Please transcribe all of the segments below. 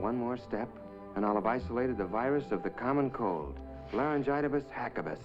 one more step, and I'll have isolated the virus of the common cold, laryngitis hackibus.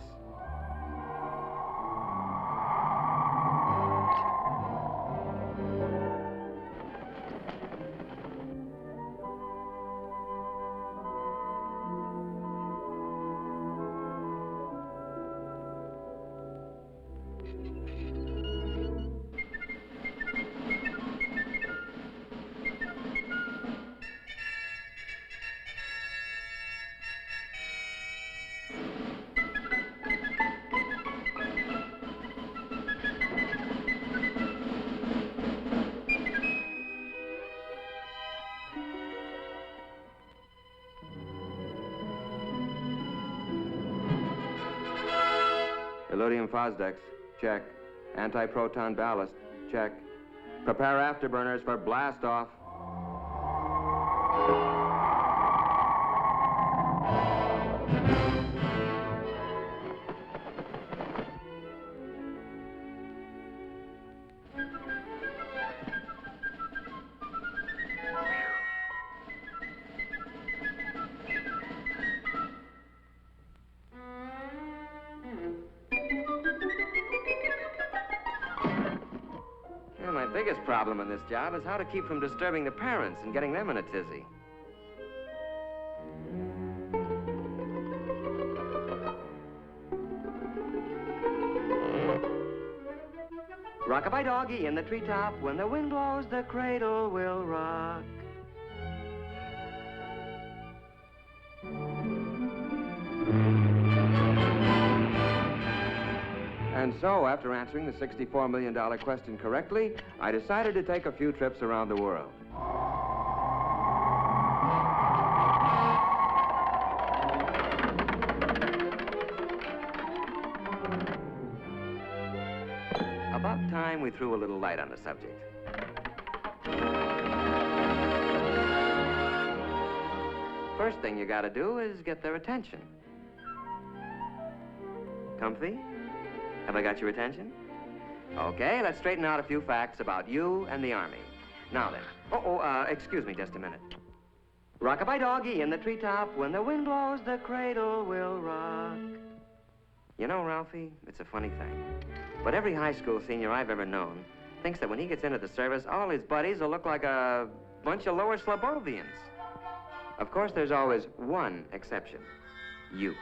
Eludium Fosdex, check. Anti-proton ballast, check. Prepare afterburners for blast-off. My biggest problem in this job is how to keep from disturbing the parents and getting them in a tizzy. Rock-a-bye doggy in the treetop, when the wind blows, the cradle will rock. And so, after answering the $64 million question correctly, I decided to take a few trips around the world. About time we threw a little light on the subject. First thing you gotta do is get their attention. Comfy? Have I got your attention? Okay, let's straighten out a few facts about you and the Army. Now then. Excuse me just a minute. Rock-a-bye doggy in the treetop, when the wind blows, the cradle will rock. You know, Ralphie, it's a funny thing, but every high school senior I've ever known thinks that when he gets into the service, all his buddies will look like a bunch of lower Slobodians. Of course, there's always one exception. You.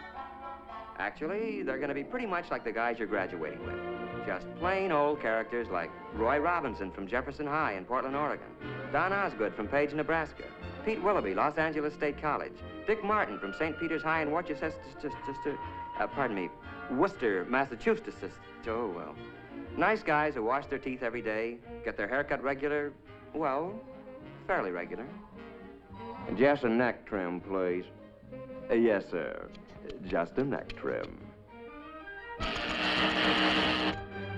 Actually, they're going to be pretty much like the guys you're graduating with. Just plain old characters like Roy Robinson from Jefferson High in Portland, Oregon, Don Osgood from Page, Nebraska, Pete Willoughby, Los Angeles State College, Dick Martin from St. Peter's High in Worcester, Worcester, Massachusetts. Oh, well. Nice guys who wash their teeth every day, get their hair cut regular, well, fairly regular. Just a neck trim, please. Yes, sir. Just a neck trim.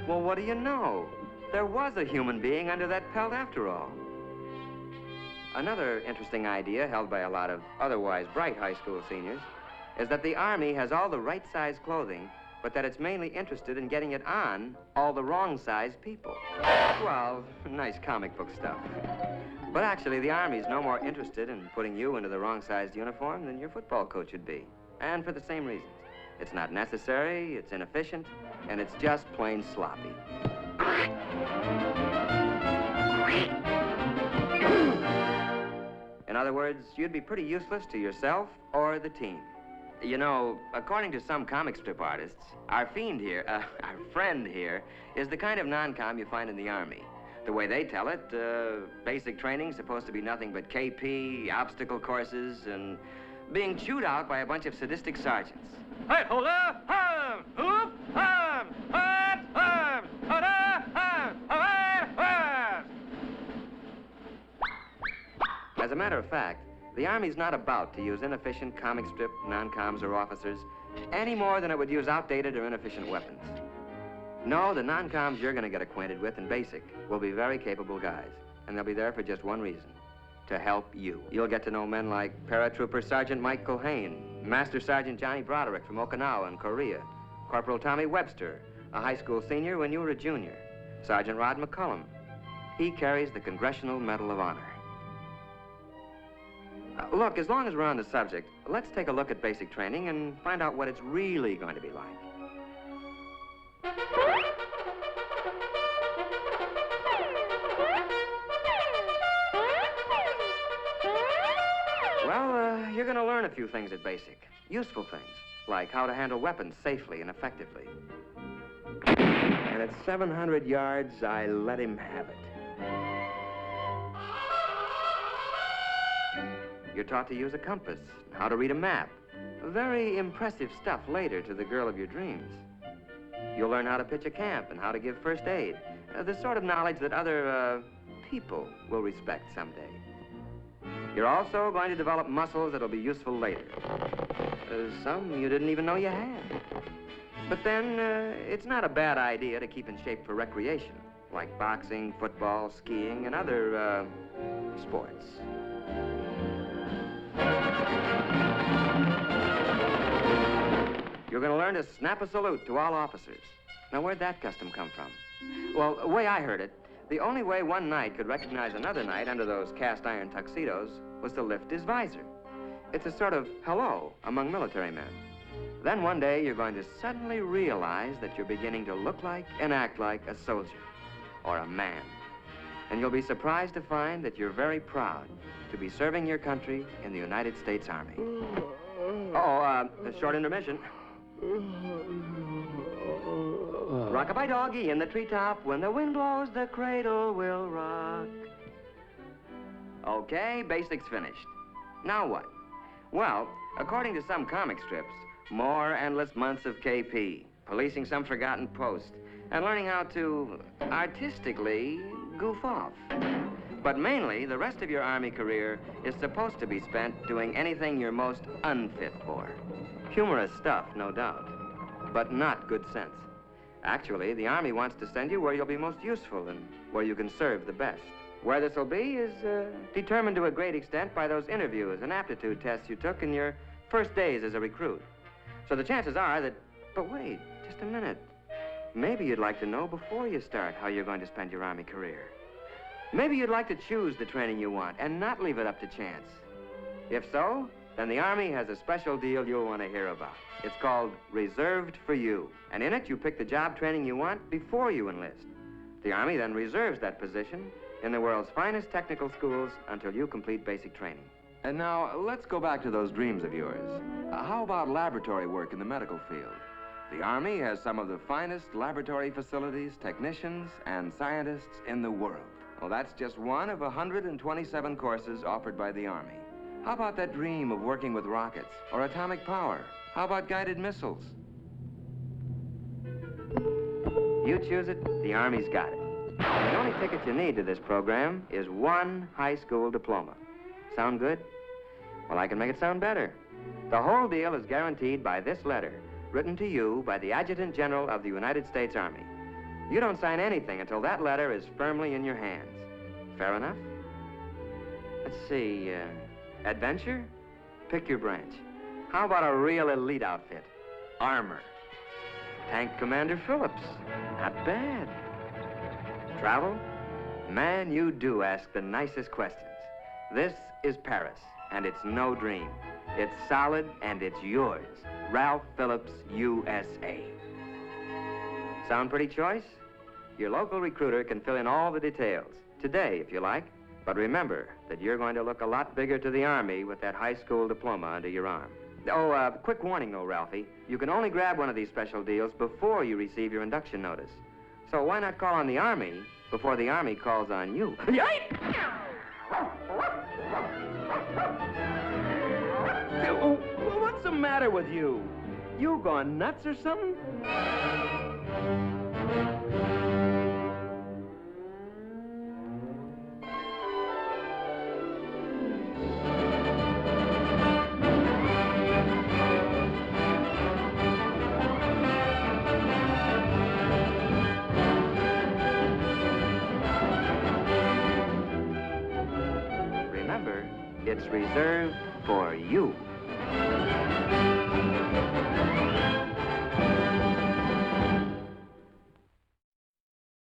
Well, what do you know? There was a human being under that pelt after all. Another interesting idea held by a lot of otherwise bright high school seniors is that the Army has all the right size clothing, but that it's mainly interested in getting it on all the wrong size people. Well, nice comic book stuff. But actually, the Army's no more interested in putting you into the wrong-sized uniform than your football coach would be. And for the same reasons. It's not necessary, it's inefficient, and it's just plain sloppy. In other words, you'd be pretty useless to yourself or the team. You know, according to some comic strip artists, our friend here, is the kind of non-com you find in the Army. The way they tell it, basic training's supposed to be nothing but KP, obstacle courses, and being chewed out by a bunch of sadistic sergeants. Hey, hold up! Arms! Hoop! Arms! Arms! Arms! Hold up! Arms! Arms! As a matter of fact, the Army's not about to use inefficient comic strip non-coms or officers any more than it would use outdated or inefficient weapons. No, the non-coms you're going to get acquainted with in basic will be very capable guys, and they'll be there for just one reason, to help you. You'll get to know men like Paratrooper Sergeant Mike Culhane, Master Sergeant Johnny Broderick from Okinawa in Korea, Corporal Tommy Webster, a high school senior when you were a junior, Sergeant Rod McCullum. He carries the Congressional Medal of Honor. Look, as long as we're on the subject, let's take a look at basic training and find out what it's really going to be like. Well, you're going to learn a few things at basic. Useful things, like how to handle weapons safely and effectively. And at 700 yards, I let him have it. You're taught to use a compass, how to read a map. Very impressive stuff later to the girl of your dreams. You'll learn how to pitch a camp and how to give first aid. The sort of knowledge that other, people will respect someday. You're also going to develop muscles that'll be useful later. Some you didn't even know you had. But then, it's not a bad idea to keep in shape for recreation, like boxing, football, skiing, and other, sports. You're going to learn to snap a salute to all officers. Now, where'd that custom come from? Well, the way I heard it, the only way one knight could recognize another knight under those cast-iron tuxedos was to lift his visor. It's a sort of hello among military men. Then one day, you're going to suddenly realize that you're beginning to look like and act like a soldier or a man. And you'll be surprised to find that you're very proud to be serving your country in the United States Army. A short intermission. Rock-a-bye doggy in the treetop. When the wind blows, the cradle will rock. Okay, basics finished. Now what? Well, according to some comic strips, more endless months of KP, policing some forgotten post, and learning how to artistically goof off. But mainly, the rest of your Army career is supposed to be spent doing anything you're most unfit for. Humorous stuff, no doubt, but not good sense. Actually, the Army wants to send you where you'll be most useful and where you can serve the best. Where this will be is determined to a great extent by those interviews and aptitude tests you took in your first days as a recruit. So the chances are that... But wait, just a minute. Maybe you'd like to know before you start how you're going to spend your Army career. Maybe you'd like to choose the training you want and not leave it up to chance. If so, then the Army has a special deal you'll want to hear about. It's called Reserved for You. And in it, you pick the job training you want before you enlist. The Army then reserves that position in the world's finest technical schools until you complete basic training. And now, let's go back to those dreams of yours. How about laboratory work in the medical field? The Army has some of the finest laboratory facilities, technicians, and scientists in the world. Well, that's just one of 127 courses offered by the Army. How about that dream of working with rockets or atomic power? How about guided missiles? You choose it, the Army's got it. And the only ticket you need to this program is one high school diploma. Sound good? Well, I can make it sound better. The whole deal is guaranteed by this letter, written to you by the Adjutant General of the United States Army. You don't sign anything until that letter is firmly in your hands. Fair enough? Let's see, adventure? Pick your branch. How about a real elite outfit? Armor. Tank Commander Phillips. Not bad. Travel? Man, you do ask the nicest questions. This is Paris, and it's no dream. It's solid, and it's yours. Ralph Phillips, USA. Sound pretty choice? Your local recruiter can fill in all the details. Today, if you like. But remember that you're going to look a lot bigger to the Army with that high school diploma under your arm. Oh, quick warning, though, Ralphie. You can only grab one of these special deals before you receive your induction notice. So why not call on the Army before the Army calls on you? What's the matter with you? You gone nuts or something? Remember, it's reserved for you.